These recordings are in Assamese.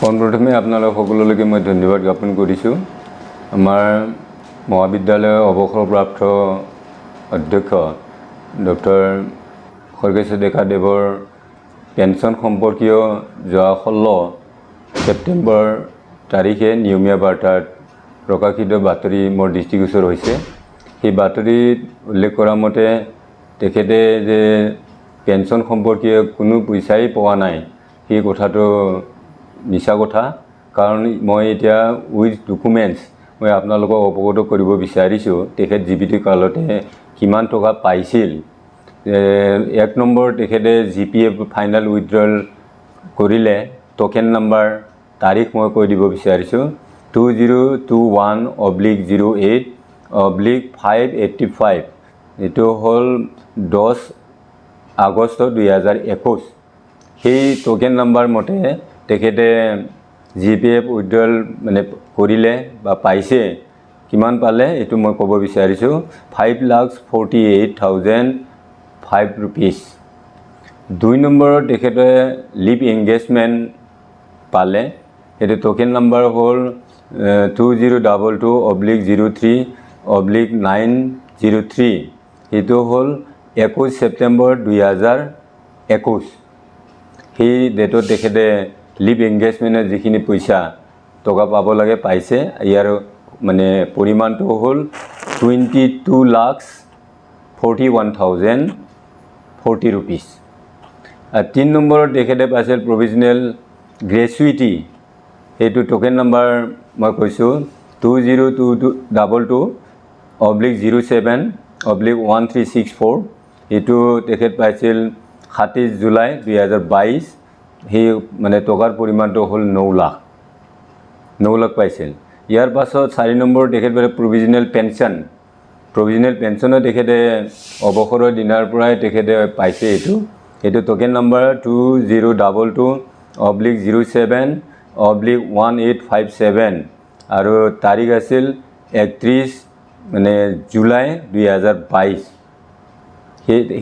পোনপ্ৰথমে আপোনালোক সকলোলৈকে মই ধন্যবাদ জ্ঞাপন কৰিছোঁ। আমাৰ মহাবিদ্যালয়ৰ অৱসৰপ্ৰাপ্ত অধ্যক্ষ ডক্টৰ খৰ্গেশ্বৰ ডেকাদেৱৰ পেঞ্চন সম্পৰ্কীয় যোৱা 16 ছেপ্টেম্বৰ তাৰিখে নিয়মীয়া বাৰ্তাত প্ৰকাশিত বাতৰি মোৰ দৃষ্টিগোচৰ হৈছে। সেই বাতৰিত উল্লেখ কৰা মতে তেখেতে যে পেঞ্চন সম্পৰ্কীয় কোনো পইচাই পোৱা নাই, সেই কথাটো মিছা কথা। কাৰণ মই এতিয়া উইথ ডকুমেণ্টছ মই আপোনালোকক অৱগত কৰিব বিচাৰিছোঁ তেখেত জীৱিত কালতে কিমান টকা পাইছিল। 1 নম্বৰ, তেখেতে GPF ফাইনেল উইথড্ৰল কৰিলে টোকেন নাম্বাৰ তাৰিখ মই কৈ দিব বিচাৰিছোঁ 2021/08/585। এইটো হ'ল 10 আগষ্ট 2021। সেই টোকেন নাম্বাৰ মতে তেখেতে GPF উইথড্ৰল মানে কৰিলে বা পাইছে, কিমান পালে এইটো মই ক'ব বিচাৰিছোঁ 5,48,005 rupees। 2 নম্বৰত তেখেতে লিভ এংগেজমেণ্ট পালে, সেইটো টোকেন নাম্বাৰ হ'ল 2022/03/903। সেইটো হ'ল 21 ছেপ্টেম্বৰ 2021। সেই ডেটত তেখেতে লিভ এংগেজমেণ্টৰ যিখিনি পইচা টকা পাব লাগে পাইছে। ইয়াৰ মানে পৰিমাণটো হ'ল 22,41,040 rupees। 3 নম্বৰত তেখেতে পাইছিল প্ৰভিজনেল গ্ৰেচুইটি। সেইটো টোকেন নাম্বাৰ মই কৈছোঁ 2022/07/1364। এইটো তেখেত পাইছিল 27 জুলাই 2022। সেই মানে টকাৰ পৰিমাণটো হ'ল 9 লাখ পাইছিল। ইয়াৰ পাছত 4 নম্বৰ তেখেত পাইছে প্ৰভিজনেল পেঞ্চন। প্ৰভিজনেল পেঞ্চনো তেখেতে অৱসৰৰ দিনাৰ পৰাই তেখেতে পাইছে। এইটো টোকেন নাম্বাৰ 2022/07/1857 আৰু তাৰিখ আছিল 31 জুলাই 2022।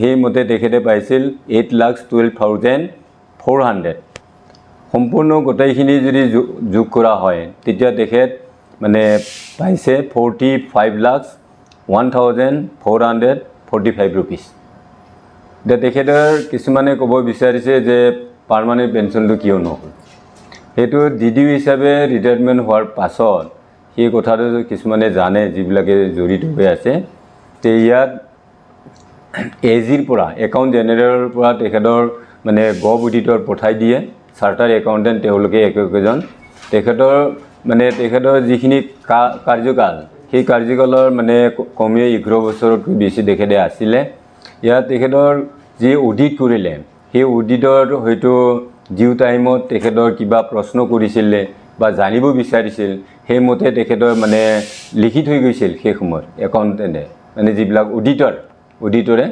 সেইমতে তেখেতে পাইছিল 8,12,400। সম্পূৰ্ণ গোটেইখিনি যদি যোগ কৰা হয় তেতিয়া তেখেত মানে পাইছে 45,01,445 rupees। এতিয়া তেখেতৰ কিছুমানে ক'ব বিচাৰিছে যে পাৰ্মানেণ্ট পেঞ্চনটো কিয় নহ'ল। সেইটো DDU হিচাপে ৰিটায়াৰমেণ্ট হোৱাৰ পাছত সেই কথাটো কিছুমানে জানে, যিবিলাকে জড়িত হৈ আছে। তে ইয়াত AGৰ পৰা একাউণ্ট জেনেৰেলৰ পৰা তেখেতৰ মানে গভ অডিটৰ পঠাই দিয়ে, চাৰ্টাৰ একাউণ্টেণ্ট তেওঁলোকে একজন। তেখেতৰ যিখিনি কাৰ্যকাল, সেই কাৰ্যকালৰ মানে কমেও 11 বছৰতকৈ বেছি তেখেতে আছিলে। ইয়াত তেখেতৰ যি অডিট কৰিলে সেই অডিটৰ হয়তো ডিউ টাইমত তেখেতৰ কিবা প্ৰশ্ন কৰিছিলে বা জানিব বিচাৰিছিল, সেইমতে তেখেতৰ মানে লিখি থৈ গৈছিল সেই সময়ত একাউণ্টেণ্টে, মানে যিবিলাক অডিটৰে,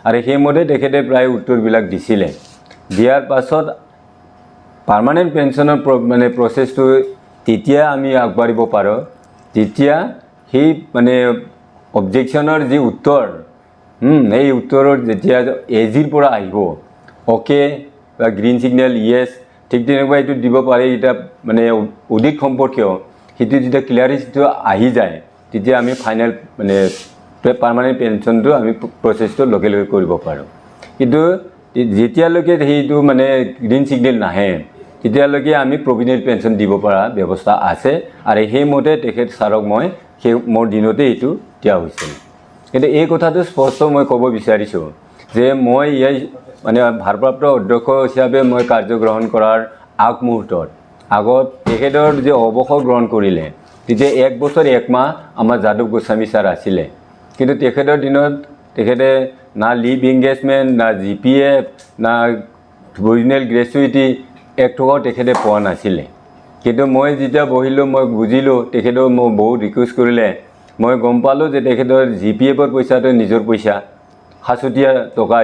আৰু সেইমতে তেখেতে প্ৰায় উত্তৰবিলাক দিছিলে। দিয়াৰ পাছত পাৰ্মানেণ্ট পেঞ্চনৰ মানে প্ৰচেছটো তেতিয়া আমি আগবাঢ়িব পাৰোঁ তেতিয়া সেই মানে অবজেকশ্যনৰ যি উত্তৰ, এই উত্তৰত যেতিয়া AGৰ পৰা আহিব অ'কে বা গ্ৰীণ ছিগনেল য়েছ, ঠিক তেনেকুৱা এইটো দিব পাৰে। এতিয়া মানে অডিট সম্পৰ্কীয় সেইটো যেতিয়া ক্লিয়াৰিটিটো আহি যায় তেতিয়া আমি ফাইনেল মানে পাৰ্মানেণ্ট পেঞ্চনটো আমি প্ৰচেছটো লগে লগে কৰিব পাৰোঁ। কিন্তু যেতিয়ালৈকে সেইটো মানে গ্ৰীণ ছিগনেল নাহে তেতিয়ালৈকে আমি প্ৰভিডেণ্ট পেঞ্চন দিব পৰা ব্যৱস্থা আছে, আৰু সেইমতে তেখেত ছাৰক মই মোৰ দিনতে এইটো দিয়া হৈছিল। কিন্তু এই কথাটো স্পষ্ট মই ক'ব বিচাৰিছোঁ যে মই ইয়াৰ মানে ভাৰপ্ৰাপ্ত অধ্যক্ষ হিচাপে মই কাৰ্যগ্ৰহণ কৰাৰ আগত তেখেতৰ যে অৱসৰ গ্ৰহণ কৰিলে তেতিয়া 1 বছৰ 1 মাহ আমাৰ যাদৱ গোস্বামী ছাৰ আছিলে। কিন্তু তেখেতৰ দিনত তেখেতে না লিভ এংগেজমেণ্ট, না GPF, না প্ৰভিজনেল গ্ৰেচুইটি 1 টকাও তেখেতে পোৱা নাছিলে। কিন্তু মই যেতিয়া বহিলোঁ মই বুজিলোঁ, তেখেতেও মোক বহুত ৰিকুৱেষ্ট কৰিলে, মই গম পালোঁ যে তেখেতৰ GPFৰ পইচাটো নিজৰ পইচা, সাঁচতীয়া টকা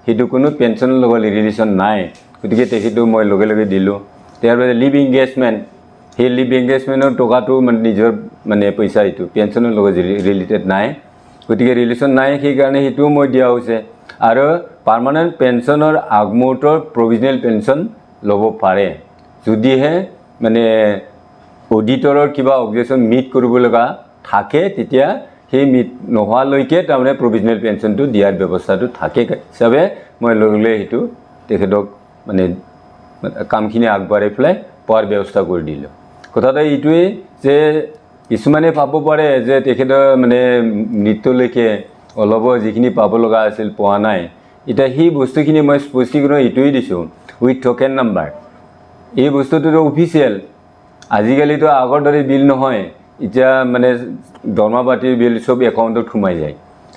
সেইটো কোনো পেঞ্চনৰ লগত ৰিলেশ্যন নাই। গতিকে তেখেতেও মই লগে লগে দিলোঁ। তাৰপিছত লিভ এংগেজমেণ্ট, সেই লিভ এংগেজমেণ্টৰ টকাটো মানে নিজৰ মানে পইচা, এইটো পেঞ্চনৰ লগত ৰিলেটেড নাই, গতিকে ৰিলেশ্যন নাই, সেইকাৰণে সেইটোও মই দিয়া হৈছে। আৰু পাৰ্মানেণ্ট পেঞ্চনৰ আগমুহূৰ্তৰ প্ৰভিজনেল পেঞ্চন ল'ব পাৰে যদিহে মানে অডিটৰৰ কিবা অবজেকশ্যন মিট কৰিব লগা থাকে তেতিয়া সেই মিট নোহোৱালৈকে তাৰমানে প্ৰভিজনেল পেঞ্চনটো দিয়াৰ ব্যৱস্থাটো থাকে হিচাপে মই লগে সেইটো তেখেতক মানে কামখিনি আগবাঢ়াই পেলাই পোৱাৰ ব্যৱস্থা কৰি দিলোঁ। কথাটো এইটোৱেই যে কিছুমানে পাব পাৰে যে তেখেতৰ মানে মৃত্যুলৈকে অলপ যিখিনি পাব লগা আছিল পোৱা নাই। এতিয়া সেই বস্তুখিনি মই স্পষ্টীকৰণ এইটোৱেই দিছোঁ উইথ টকেন নাম্বাৰ। এই বস্তুটোতো অফিচিয়েল, আজিকালিতো আগৰ দৰে বিল নহয়, এতিয়া মানে দৰমহা পাতিৰ বিল চব একাউণ্টত সোমাই যায়।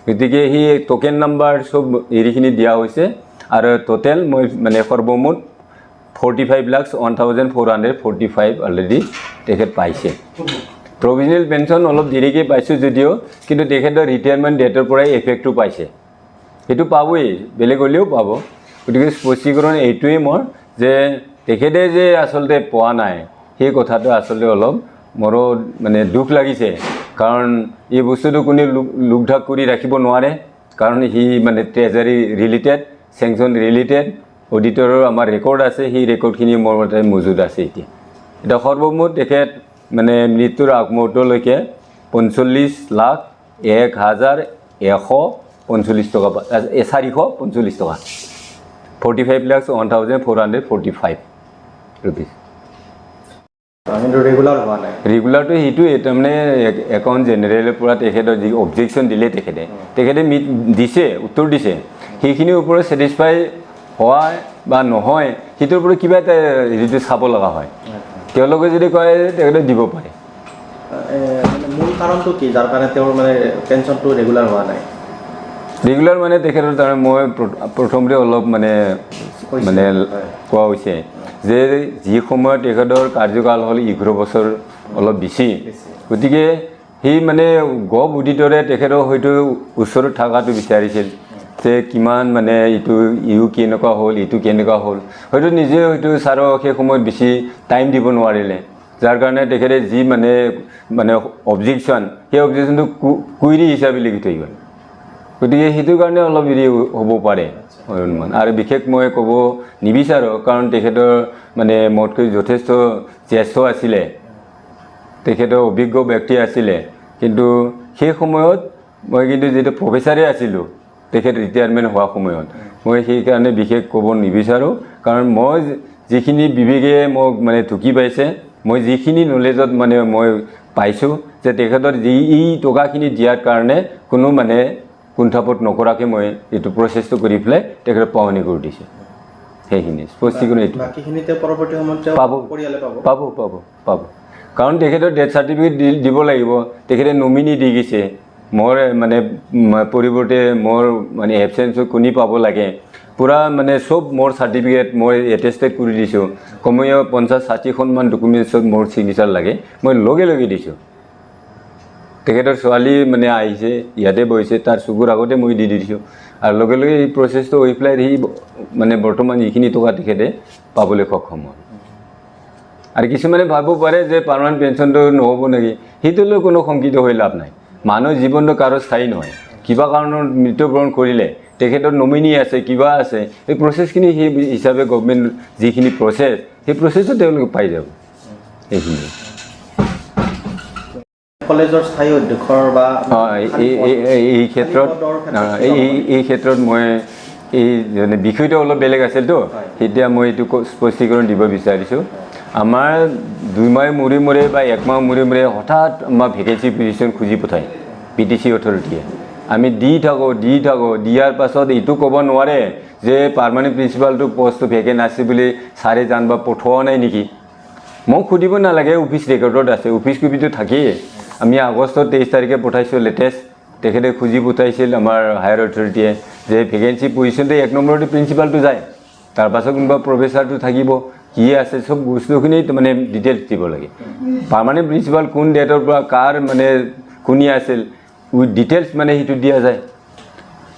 গতিকে সেই টকেন নাম্বাৰ চব হেৰিখিনি দিয়া হৈছে আৰু টোটেল মই মানে সৰ্বমুঠ 45,01,445 অলৰেডি তেখেত পাইছে। প্ৰভিজনেল পেঞ্চন অলপ দেৰিকৈ পাইছোঁ যদিও কিন্তু তেখেতৰ ৰিটায়াৰমেণ্ট ডেটৰ পৰাই এফেক্টটো পাইছে, সেইটো পাবই, বেলেগ হ'লেও পাব। গতিকে স্পষ্টীকৰণ এইটোৱেই মোৰ যে তেখেতে যে আচলতে পোৱা নাই সেই কথাটো আচলতে অলপ মোৰো মানে দুখ লাগিছে, কাৰণ এই বস্তুটো কোনে লোকঢাক কৰি ৰাখিব নোৱাৰে, কাৰণ সি মানে ট্ৰেজাৰী ৰিলেটেড, চেংচন ৰিলেটেড অডিটৰৰ আমাৰ ৰেকৰ্ড আছে, সেই ৰেকৰ্ডখিনি মোৰ মতে মজুত আছে। এতিয়া সৰ্বমুঠ তেখেত মানে মৃত্যুৰ আগমুহূৰ্তলৈকে 45,01,145 টকা 445 টকা 45,01,445 ৰুপিজ। ৰেগুলাৰটো সেইটোৱে, তাৰমানে একাউণ্ট জেনেৰেলৰ পৰা তেখেতৰ যি অবজেকশ্যন দিলে তেখেতে দিছে, উত্তৰ দিছে, সেইখিনিৰ ওপৰত ছেটিছফাই হয় বা নহয় সেইটোৰ ওপৰত কিবা এটা হেৰিটো চাব লগা হয়। তেওঁলোকে যদি কয় তেখেতে দিব পাৰে। মূল কাৰণটো কি যাৰ কাৰণে তেওঁৰ মানে পেঞ্চনটো ৰেগুলাৰ হোৱা নাই? ৰেগুলাৰ মানে তেখেতৰ তাৰমানে মই প্ৰথমতে অলপ মানে কোৱা হৈছে যে যি সময়ত তেখেতৰ কাৰ্যকাল হ'ল 11 বছৰ অলপ বেছি, গতিকে সেই মানে গভ অডিটৰে তেখেতৰ হয়তো ওচৰত থকাটো বিচাৰিছিল যে কিমান মানে ইটো কেনেকুৱা হ'ল, ইটো কেনেকুৱা হ'ল, হয়তো নিজে হয়তো ছাৰক সেই সময়ত বেছি টাইম দিব নোৱাৰিলে, যাৰ কাৰণে তেখেতে যি মানে অবজেকশ্যন সেই অবজেকশ্যনটো কুইৰি হিচাপে লিখি থৈ গ'ল। গতিকে সেইটো কাৰণে অলপ হেৰি হ'ব পাৰে অনুমান। আৰু বিশেষ মই ক'ব নিবিচাৰোঁ, কাৰণ তেখেতৰ মানে মোতকৈ যথেষ্ট জ্যেষ্ঠ আছিলে, তেখেতৰ অভিজ্ঞ ব্যক্তি আছিলে, কিন্তু সেই সময়ত মই কিন্তু যিটো প্ৰফেচাৰে আছিলোঁ তেখেত ৰিটায়াৰমেণ্ট হোৱা সময়ত, মই সেইকাৰণে বিশেষ ক'ব নিবিচাৰোঁ, কাৰণ মই যিখিনি বিবেকে মোক মানে ঢুকি পাইছে, মই যিখিনি নলেজত মানে মই পাইছোঁ যে তেখেতৰ এই টকাখিনি দিয়াৰ কাৰণে কোনো মানে কুণ্ঠাবোধ নকৰাকৈ মই এইটো প্ৰচেছটো কৰি পেলাই তেখেতক পাৱনি কৰি দিছোঁ। সেইখিনি স্পষ্টীকৰণ এইটো পাব, কাৰণ তেখেতৰ ডেথ চাৰ্টিফিকেট দিব লাগিব, তেখেতে নমিনি দি গৈছে, মোৰ মানে পৰিৱৰ্তে মোৰ মানে এবচেঞ্চত কোনে পাব লাগে, পূৰা মানে চব মোৰ চাৰ্টিফিকেট মই এটেষ্টেড কৰি দিছোঁ, কমেও 50-60খনমান ডকুমেণ্টছত মোৰ ছিগনেচাৰ লাগে, মই লগে লগে দিছোঁ। তেখেতৰ ছোৱালী মানে আহিছে, ইয়াতে বহিছে, তাৰ চকুৰ আগতে মই দি দিছোঁ, আৰু লগে লগে এই প্ৰচেছটো হৈ পেলাই সি মানে বৰ্তমান যিখিনি টকা তেখেতে পাবলৈ সক্ষম হ'ল। আৰু কিছুমানে ভাবিব পাৰে যে পাৰ্মানেণ্ট পেঞ্চনটো নহ'ব নেকি, সেইটোলৈ কোনো শংকিত হৈ লাভ নাই। মানুহৰ জীৱনটো কাৰো স্থায়ী নহয়, কিবা কাৰণত মৃত্যুবৰণ কৰিলে তেখেতৰ নমিনি আছে, কিবা আছে, এই প্ৰচেছখিনি সেই হিচাপে গভমেণ্ট যিখিনি প্ৰচেছ সেই প্ৰচেছটো তেওঁলোকে পাই যাব। সেইখিনি কলেজৰ স্থায়ী অধ্যক্ষৰ বা এই ক্ষেত্ৰত মই এই বিষয়টো অলপ বেলেগ আছিলতো, এতিয়া মই এইটো স্পষ্টীকৰণ দিব বিচাৰিছোঁ। আমাৰ 2 মাহ মূৰে মূৰে বা 1 মাহ মূৰে মূৰে হঠাৎ আমাৰ ভেকেঞ্চি পজিশ্যন খুজি পঠায় PTC অথৰিটিয়ে, আমি দি থাকোঁ, দিয়াৰ পাছত এইটো ক'ব নোৱাৰে যে পাৰ্মানেণ্ট প্ৰিন্সিপালটো পষ্টটো ভেকেণ্ট আছে বুলি ছাৰে জানিব পঠোৱা নাই নেকি। মোক সুধিব নালাগে, অফিচ ৰেকৰ্ডত আছে, অফিচ কপিটো থাকেই। আমি আগষ্টৰ 23 তাৰিখে পঠাইছোঁ লেটেষ্ট, তেখেতে খুজি পঠাইছিল আমাৰ হায়াৰ অথৰিটিয়ে যে ভেকেঞ্চি পজিশ্যনতে 1 নম্বৰতে প্ৰিন্সিপালটো যায়, তাৰপাছত কোনোবা প্ৰফেচাৰটো থাকিব, কি আছে চব বস্তুখিনি মানে ডিটেইলছ দিব লাগে। পাৰ্মানেণ্ট প্ৰিন্সিপাল কোন ডেটৰ পৰা কাৰ মানে কোনে আছিল উইথ ডিটেইলছ মানে সেইটো দিয়া যায়।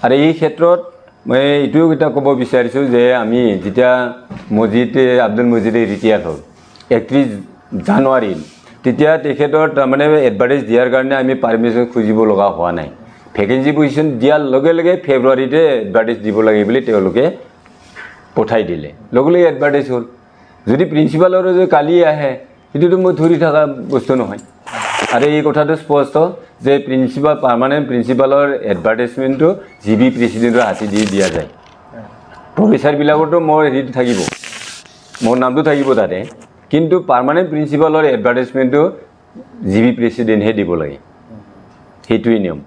আৰু এই ক্ষেত্ৰত মই এইটোও এটা ক'ব বিচাৰিছোঁ যে আমি যেতিয়া আব্দুল মজিদে ৰিটায়াৰ হ'ল 31 জানুৱাৰীত, তেতিয়া তেখেতৰ তাৰমানে এডভাৰ্টাইজ দিয়াৰ কাৰণে আমি পাৰ্মিশ্যন খুজিব লগা হোৱা নাই। ভেকেঞ্চি পজিশ্যন দিয়াৰ লগে লগে ফেব্ৰুৱাৰীতে এডভাৰ্টাইজ দিব লাগে বুলি তেওঁলোকে পঠাই দিলে, লগে লগে এডভাৰ্টাইজ হ'ল। যদি প্ৰিন্সিপালৰো যদি কালি আহে এইটোতো মই ধৰি থকা বস্তু নহয় আৰু এই কথাটো স্পষ্ট যে প্ৰিন্সিপাল পাৰ্মানেণ্ট প্ৰিন্সিপালৰ এডভাৰটাইজমেণ্টটো জিবি প্ৰেচিডেণ্টৰ হাতে দি দিয়া যায় প্ৰফেচাৰবিলাকৰতো মোৰ হেৰিটো থাকিব মোৰ নামটো থাকিব তাতে কিন্তু পাৰ্মানেণ্ট প্ৰিন্সিপালৰ এডভাৰটাইজমেণ্টটো জিবি প্ৰেচিডেণ্টহে দিব লাগে সেইটোৱেই নিয়ম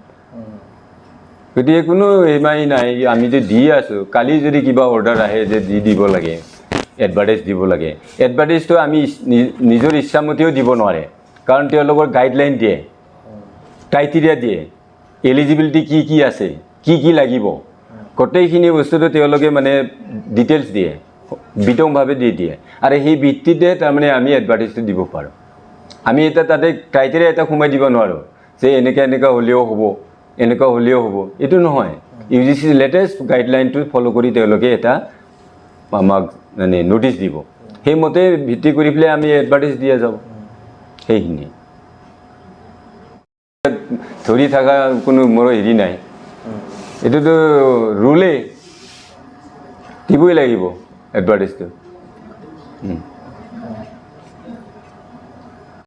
গতিকে কোনো ইমাই নাই আমি যে দি আছোঁ কালি যদি কিবা অৰ্ডাৰ আহে যে দিব লাগে এডভাৰটাইজ দিব লাগে এডভাৰটাইজটো আমি নিজৰ ইচ্ছামতেও দিব নোৱাৰে কাৰণ তেওঁলোকৰ গাইডলাইন দিয়ে ক্ৰাইটেৰিয়া দিয়ে এলিজিবিলিটি কি আছে কি লাগিব গোটেইখিনি বস্তুটো তেওঁলোকে মানে ডিটেইলছ দিয়ে বিতংভাৱে দি দিয়ে আৰু সেই ভিত্তিতে তাৰমানে আমি এডভাৰটাইজটো দিব পাৰোঁ আমি এটা তাতে ক্ৰাইটেৰিয়া এটা সোমাই দিব নোৱাৰোঁ যে এনেকুৱা হ'লেও হ'ব এনেকুৱা হ'লেও হ'ব এইটো নহয় UGC লেটেষ্ট গাইডলাইনটো ফ'ল' কৰি তেওঁলোকে এটা আমাক মানে ন'টিছ দিব সেইমতে ভিত্তি কৰি পেলাই আমি এডভাৰটাইজ দিয়া যাব সেইখিনি ধৰি থকা কোনো মোৰ হেৰি নাই এইটোতো ৰুলেই দিবই লাগিব এডভাৰটাইজটো